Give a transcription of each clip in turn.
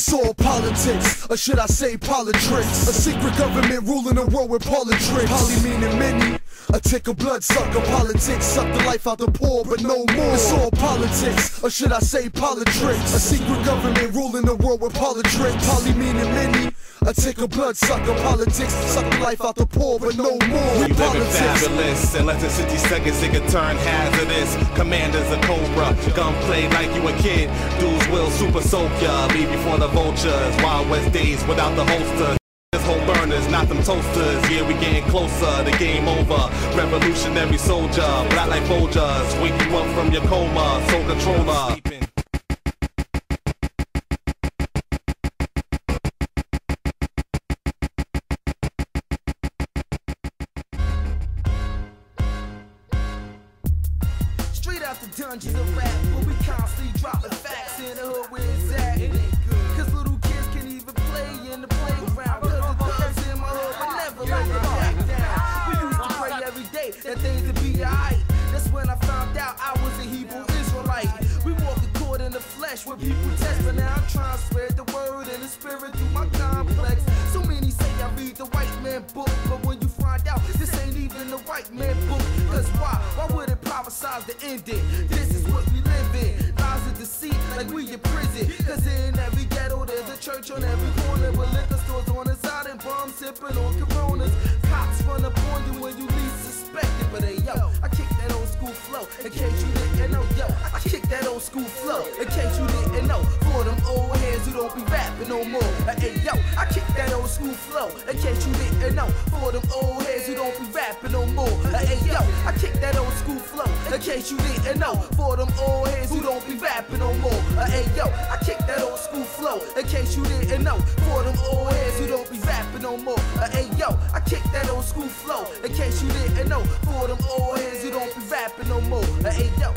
It's all politics, or should I say politics? A secret government ruling the world with politics. Poly meaning many, a tick of blood sucker. Politics suck the life out the poor, but no more. It's all politics, or should I say politics? A secret government ruling the world with politics. Poly meaning many, a tick of blood sucker. Politics suck the life out the poor, but no more. We living fabulous. In less than 60 seconds, it can turn hazardous. Commanders a cobra, gunplay like you a kid. Dudes will super soak ya, leave you for the vultures. Wild West days without the holsters. This whole burners, not them toasters. Yeah, we getting closer, the game over. Revolutionary soldier, black like Folgers. Wake you up from your coma, soul controller. Straight out the dungeons of rap, where we constantly dropping facts in the hood where it's at. Cause little kids can't even play in the playground. Cause the thugs in my hood would never let me back down. We used to pray every day that things would be alright. That's when I found out I was a Hebrew Israelite. We walk the court in the flesh where people test, but now I'm trying to spread the word and the spirit through my complex. So many say I read the white man book, but when you find out this ain't even the white man book. Cause why? Why would it prophesize the ending? This is what we live in. Lies of deceit like we in prison. Cause in every ghetto there's a church on every corner, with liquor stores on the side and bums sipping on Coronas. Cops run up on you when you least suspect it. But hey yo, I kick that old school flow in case you didn't know. Yo, I kick that old school flow in case you didn't know. For them old heads who don't be rapping no more. Hey yo, I kick that old school flow in case you didn't know. For them old heads who don't be rapping no more. Hey yo, I kick that old school flow in case you didn't know. For them old heads who don't be rapping no more. Hey yo, I kick that old school flow in case you didn't know. For them old heads who don't be rapping no more. Hey yo, I kick that old school flow in case you didn't know. For them old heads who don't be rapping no more. Hey yo,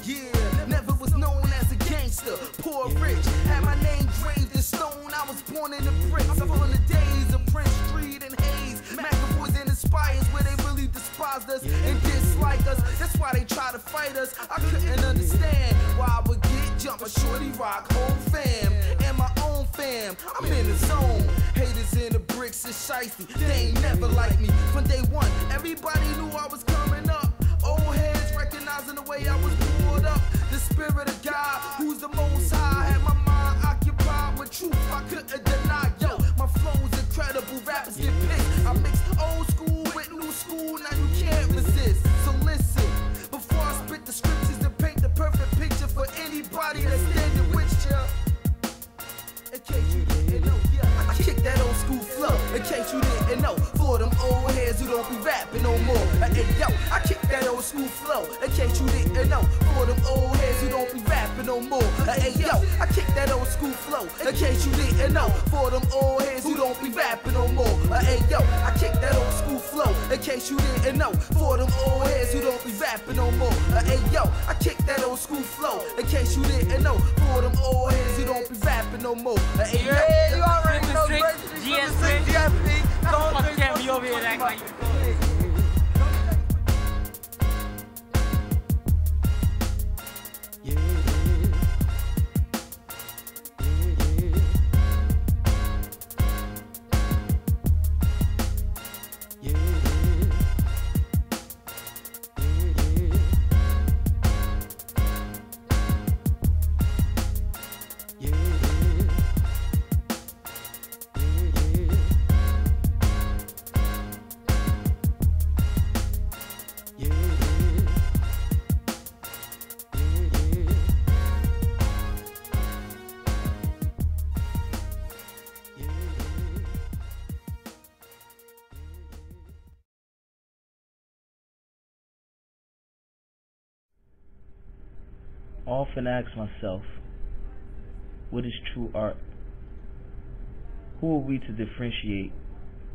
yeah, never was known as a gangster, poor rich, had my name engraved in stone. I was born in the bricks, I'm from the days of Prince Street and Hayes, McAvoy's and Inspires, where they really despised us and dislike us. That's why they try to fight us. I couldn't understand why I would get jumped. A shorty rock whole fam and my own fam. I'm in the zone. Haters in the bricks is shicey. They ain't never like me from day one. Everybody knew I was coming up. Old heads recognizing the way I was brought up. The spirit of God, who's the most high, had my mind occupied with truth I couldn't deny. Yo, my flow's incredible, rappers get pissed. I mix old school with new school, now you can't resist. So listen, before I spit the scriptures to paint the perfect picture for anybody that's standing with ya. In case you didn't know, yeah, I kick that old school flow. In case you didn't know, for them old heads who don't be rapping no more. Hey yo, I kick that old school flow. In case you didn't know, for them old heads who don't be rapping no more. Hey yo, I kick that old school flow. In case you didn't know, for them old heads who don't be rapping no more. Hey yo, I kick that old school flow. In case you didn't know, for them old heads who don't be rapping no more. Hey yo, I kick that old school flow. In case you didn't know, for them old heads who don't be rapping no more. Hey yo, yeah, you already know GSP. Don't fuck me over here acting like you. I often ask myself, what is true art? Who are we to differentiate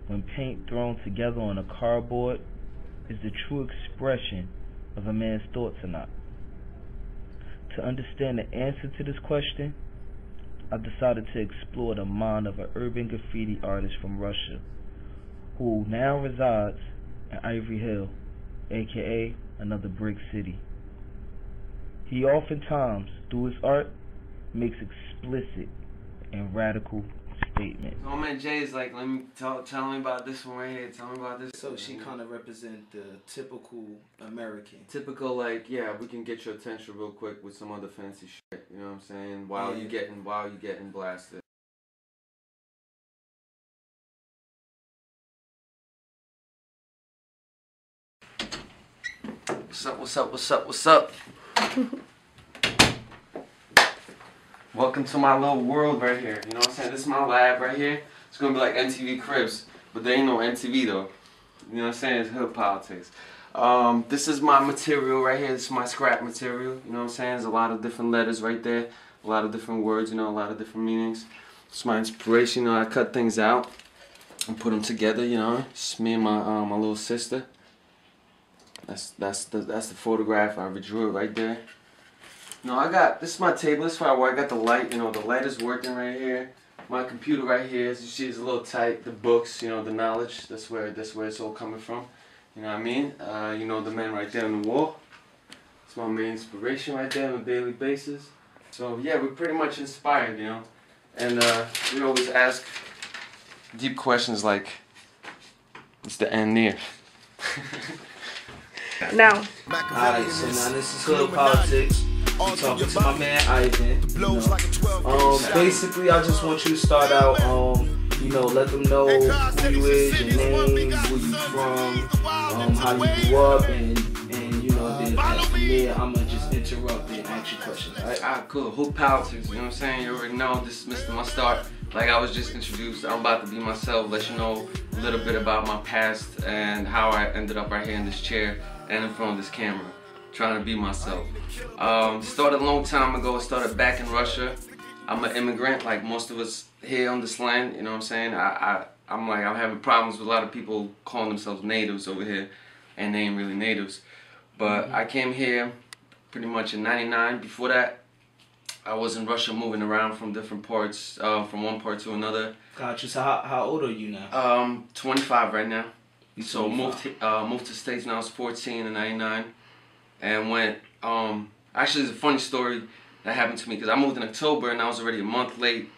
when paint thrown together on a cardboard is the true expression of a man's thoughts or not? To understand the answer to this question, I decided to explore the mind of an urban graffiti artist from Russia who now resides in Ivory Hill, aka another brick city. He oftentimes, through his art, makes explicit and radical statements. My man Jay's like, let me tell me about this one right here. Tell me about this. So she kind of represent the typical American. Typical, like, yeah, we can get your attention real quick with some other fancy shit. You know what I'm saying? While you getting blasted. What's up? Welcome to my little world right here. You know what I'm saying? This is my lab right here. It's gonna be like MTV Cribs, but there ain't no MTV though. You know what I'm saying? It's hood politics. This is my material right here. This is my scrap material. You know what I'm saying? There's a lot of different letters right there, a lot of different words. You know, a lot of different meanings. It's my inspiration. You know, I cut things out and put them together. You know, it's me and my little sister. That's the photograph. I redrew it right there. No, this is my table. This is where I got the light. You know, the light is working right here. My computer right here, as you see, is a little tight. The books, you know, the knowledge. That's where it's all coming from. You know what I mean? You know, the man right there on the wall. It's my main inspiration right there on a daily basis. So yeah, we're pretty much inspired, you know. And we always ask deep questions like, "Is the end near?" Now. Alright, so now this is hood politics. I'm talking to my man Ivan. You know. Basically, I just want you to start out, you know, let them know who you is, your name, where you from, how you grew up, and you know, then from there, I'm gonna just interrupt and ask you questions. Alright, cool. Hood politics, you know what I'm saying? You already know, this is Mr.MustArt. Like I was just introduced, I'm about to be myself, let you know a little bit about my past and how I ended up right here in this chair and in front of this camera, trying to be myself. Started a long time ago. I started back in Russia. I'm an immigrant, like most of us here on this land. You know what I'm saying? I'm having problems with a lot of people calling themselves natives over here, and they ain't really natives. But I came here pretty much in '99. Before that, I was in Russia, moving around from different parts, from one part to another. Gotcha. So how old are you now? 25 right now. So 25. moved to the States when I was 14 in '99, and went. Actually, it's a funny story that happened to me because I moved in October and I was already a month late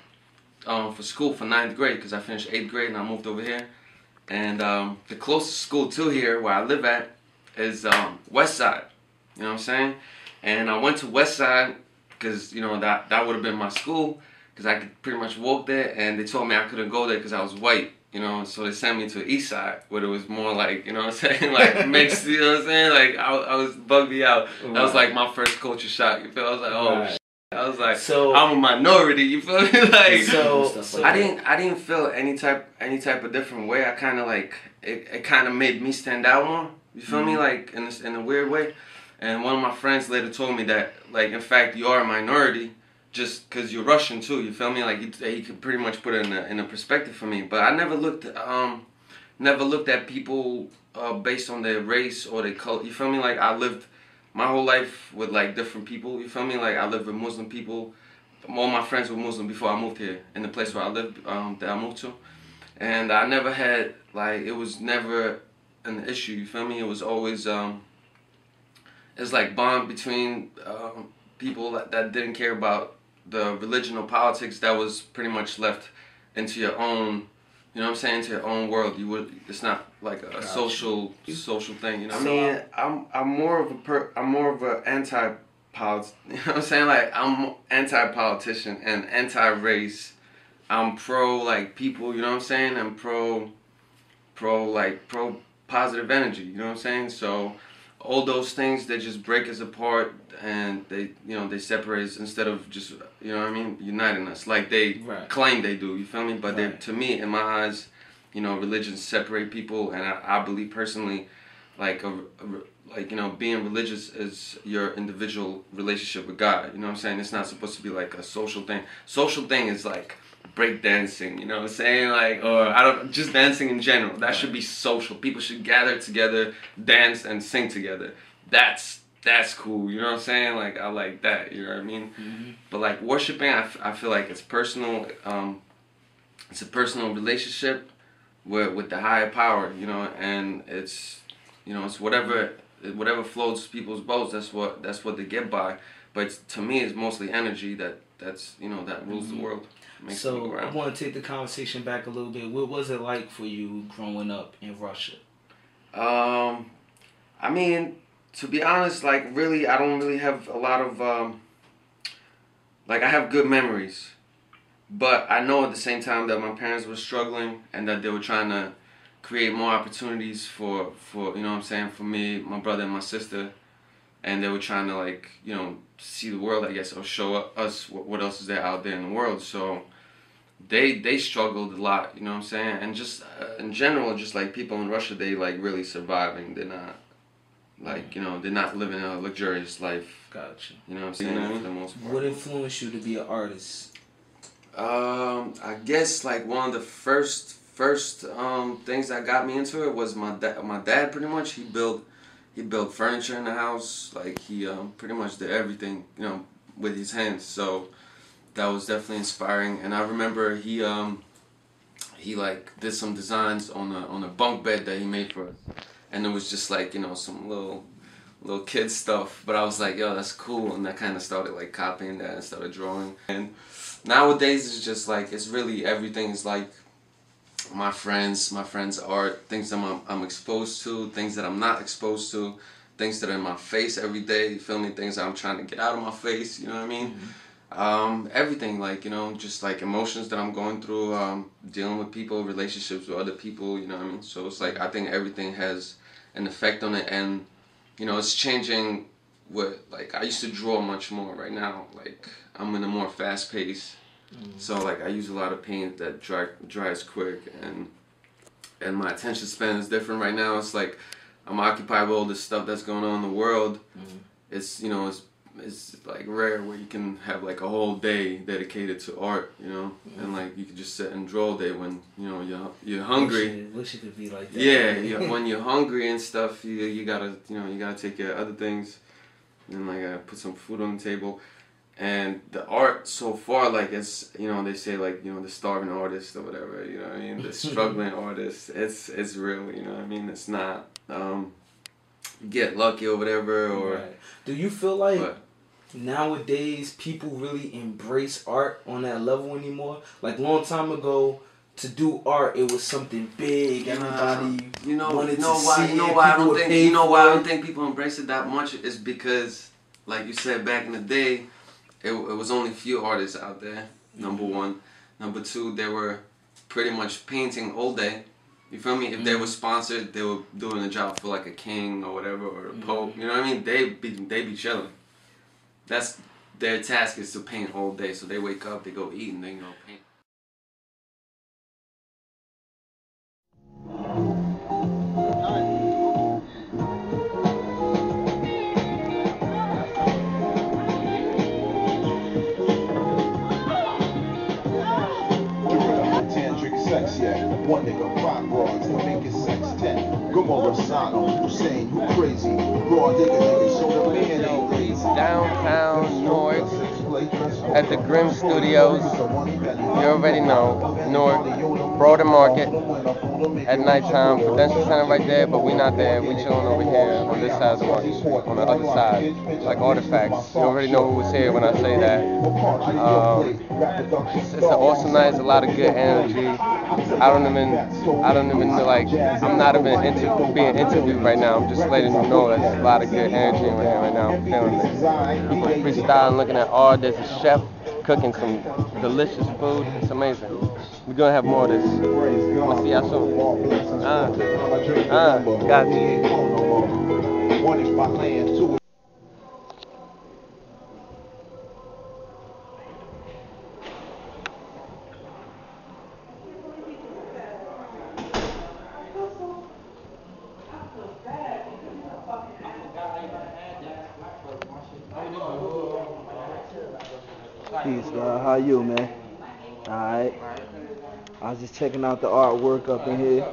for school for 9th grade because I finished 8th grade and I moved over here. And the closest school to here, where I live at, is West Side. You know what I'm saying? And I went to West Side because you know that would have been my school because I could pretty much walk there. And they told me I couldn't go there because I was white. You know, so they sent me to East Side, where it was more like, you know what I'm saying, like mixed, you know what I'm saying, like I was bugged me out. Right. That was like my first culture shock, you feel? I was like, oh, right. I was like, so, I'm a minority, you feel me? Like, so I didn't feel any type of different way. I kind of like, it kind of made me stand out more, you feel me? Like in a weird way. And one of my friends later told me that, like, in fact, you are a minority. Just because you're Russian too, you feel me? Like he could pretty much put it in a perspective for me. But I never looked at people based on their race or their culture. You feel me? Like I lived my whole life with like different people. You feel me? Like I lived with Muslim people. All my friends were Muslim before I moved here in the place where I lived that I moved to, and I never had like it was never an issue. You feel me? It was always it's like bond between people that didn't care about the religion or politics. That was pretty much left into your own, you know what I'm saying, into your own world. It's not like a social thing, you know. I mean, I'm more of a anti-politics, you know what I'm saying? Like I'm anti-politician and anti-race. I'm pro like people, you know what I'm saying? I'm pro positive energy, you know what I'm saying? So all those things, they just break us apart and they separate us instead of just, you know what I mean, uniting us like they claim they do, you feel me? But to me, in my eyes, you know, religions separate people, and I believe personally, like you know, being religious is your individual relationship with God, you know what I'm saying? It's not supposed to be like a social thing. Social thing is like break dancing, you know what I'm saying? Like, or just dancing in general. That should be social. People should gather together, dance and sing together. That's cool, you know what I'm saying? Like, I like that, you know what I mean? But like worshiping, I feel like it's personal. It's a personal relationship with the higher power, you know, and it's, you know, it's whatever floats people's boats. That's what they get by. But to me, it's mostly energy that's that rules the world. So I want to take the conversation back a little bit. What was it like for you growing up in Russia? I mean, to be honest, like really, I don't really have a lot of like I have good memories, but I know at the same time that my parents were struggling and that they were trying to create more opportunities for you know what I'm saying, for me, my brother and my sister, and they were trying to like see the world, I guess, or show us what else is there out there in the world. So they struggled a lot, you know what I'm saying, and just in general, just like people in Russia, they like really surviving. They're not like they're not living a luxurious life. Gotcha. You know what I'm saying? For the most part. What influenced you to be an artist? I guess like one of the first things that got me into it was my dad. Pretty much, he built furniture in the house. Like he pretty much did everything with his hands. So that was definitely inspiring. And I remember he like did some designs on a bunk bed that he made for us, and it was just like some little kid stuff. But I was like, yo, that's cool, and I kind of started like copying that and started drawing. And nowadays it's just like it's really everything is like my friends' art, things that I'm exposed to, things that I'm not exposed to, things that are in my face every day, you feel me, things that I'm trying to get out of my face, you know what I mean? Everything, like, just like emotions that I'm going through, dealing with people, relationships with other people, you know what I mean? So it's like, I think everything has an effect on it, and, it's changing like, I used to draw much more. Right now, like, I'm in a more fast pace. So like I use a lot of paint that dries quick, and my attention span is different right now. It's like I'm occupied with all this stuff that's going on in the world. It's it's like rare where you can have like a whole day dedicated to art, and like you can just sit and draw all day when you're hungry. Wish it could be like that. Yeah, when you're hungry and stuff, you gotta take care of other things, and like put some food on the table. And the art so far, like it's they say like the starving artist or whatever, you know what I mean, the struggling artist, it's real, you know what I mean, it's not get lucky or whatever, or right. Do you feel like nowadays people really embrace art on that level anymore? Like long time ago, to do art, it was something big. Everybody wanted to see it. Why I don't think people embrace it that much is because, like you said, back in the day, it was only few artists out there, number one. Number two, they were pretty much painting all day. You feel me? If they were sponsored, they were doing a job for like a king or whatever, or a pope. You know what I mean? They be chilling. That's their task, is to paint all day. So they wake up, they go eat, and then go paint. One nigga, 5 broads, we make it sex 10. Gomorrah, Sodom, Hussein, you crazy. Raw nigga, so the man ain't lazy. Downtown North at the Grimm Studios. You already know, North, Broader Market at nighttime. Prudential Center right there, but we not there. We chilling over here on this side of the market, on the other side, like Artifacts. You already know who was here when I say that. It's an awesome night. It's a lot of good energy. I don't even like, I'm not even being interviewed right now. I'm just letting you know that there's a lot of good energy in here right now. I'm feeling it. People freestyling, looking at art. There's a chef cooking some delicious food. It's amazing. We're gonna have more of this. I'm gonna see y'all soon. Got you. Peace, how you, man? Alright. I was just checking out the artwork up in here.